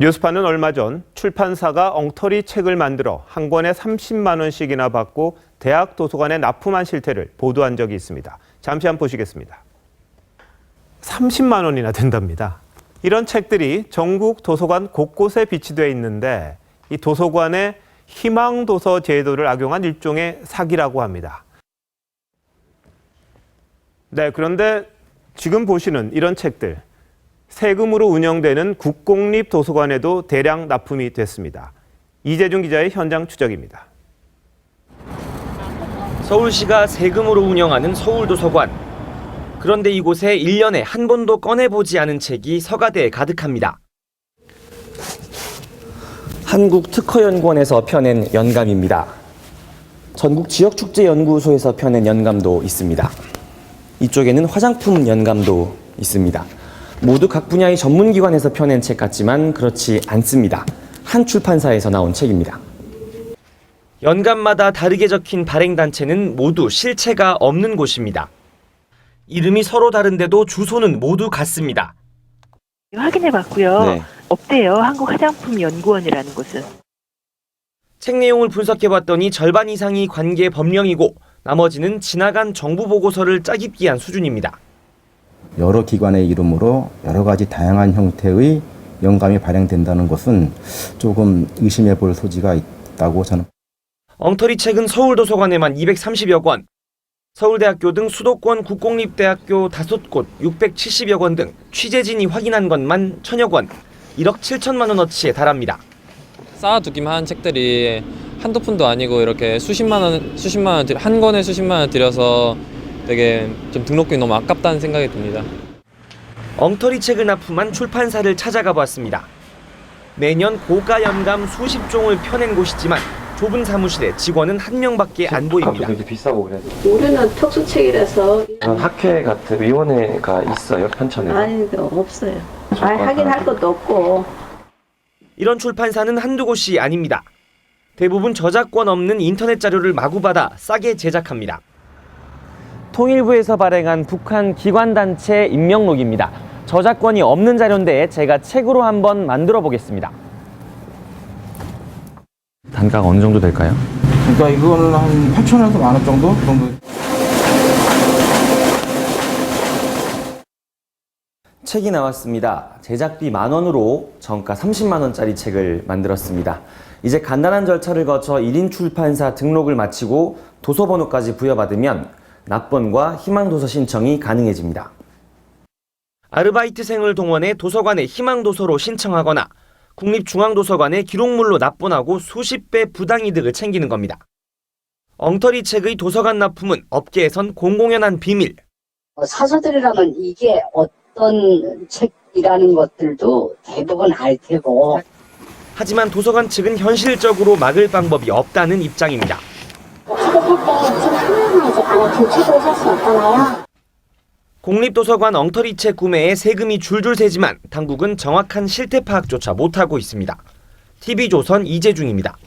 뉴스파는 얼마 전 출판사가 엉터리 책을 만들어 한 권에 30만 원씩이나 받고 대학 도서관에 납품한 실태를 보도한 적이 있습니다. 잠시 한번 보시겠습니다. 30만 원이나 된답니다. 이런 책들이 전국 도서관 곳곳에 비치되어 있는데 이 도서관의 희망도서 제도를 악용한 일종의 사기라고 합니다. 네, 그런데 지금 보시는 이런 책들, 세금으로 운영되는 국공립도서관에도 대량 납품이 됐습니다. 이재중 기자의 현장 추적입니다. 서울시가 세금으로 운영하는 서울도서관. 그런데 이곳에 1년에 한 번도 꺼내보지 않은 책이 서가대에 가득합니다. 한국특허연구원에서 펴낸 연감입니다. 전국 지역축제연구소에서 펴낸 연감도 있습니다. 이쪽에는 화장품 연감도 있습니다. 모두 각 분야의 전문기관에서 펴낸 책 같지만 그렇지 않습니다. 한 출판사에서 나온 책입니다. 연감마다 다르게 적힌 발행단체는 모두 실체가 없는 곳입니다. 이름이 서로 다른데도 주소는 모두 같습니다. 확인해봤고요. 네. 없대요. 한국화장품연구원이라는 곳은. 책 내용을 분석해봤더니 절반 이상이 관계 법령이고 나머지는 지나간 정부 보고서를 짜깁기 한 수준입니다. 여러 기관의 이름으로 여러 가지 다양한 형태의 영감이 발행된다는 것은 조금 의심해 볼 소지가 있다고 저는. 엉터리 책은 서울도서관에만 230여 권, 서울대학교 등 수도권 국공립대학교 5곳 670여 권 등 취재진이 확인한 것만 1000여 권, 1억 7천만 원어치에 달합니다. 쌓아두기만 한 책들이 한두 푼도 아니고 이렇게 수십만 원, 한 권에 수십만 원 들여서 되게 좀 등록금이 너무 아깝다는 생각이 듭니다. 엉터리 책을 납품한 출판사를 찾아가 봤습니다. 매년 고가 연감 수십 종을 펴낸 곳이지만 좁은 사무실에 직원은 한 명밖에 안 보입니다. 되게 비싸고 그래서. 우리는 특수책이라서 학회 같은 위원회가 있어요, 편찬에? 아니 없어요. 확인할 것도 없고. 이런 출판사는 한두 곳이 아닙니다. 대부분 저작권 없는 인터넷 자료를 마구 받아 싸게 제작합니다. 통일부에서 발행한 북한 기관단체 임명록입니다. 저작권이 없는 자료인데 제가 책으로 한번 만들어 보겠습니다. 단가가 어느 정도 될까요? 그러니까 이거는 한 8,000원에서 10,000원 정도? 책이 나왔습니다. 제작비 10,000원으로 정가 30만 원짜리 책을 만들었습니다. 이제 간단한 절차를 거쳐 1인 출판사 등록을 마치고 도서번호까지 부여받으면 납본과 희망도서 신청이 가능해집니다. 아르바이트생을 동원해 도서관에 희망도서로 신청하거나 국립중앙도서관에 기록물로 납본하고 수십 배 부당이득을 챙기는 겁니다. 엉터리 책의 도서관 납품은 업계에선 공공연한 비밀. 사서들이라면 이게 어떤 책이라는 것들도 대부분 알 테고. 하지만 도서관 측은 현실적으로 막을 방법이 없다는 입장입니다. 국립도서관 엉터리 책 구매에 세금이 줄줄 새지만 당국은 정확한 실태 파악조차 못하고 있습니다. TV조선 이재중입니다.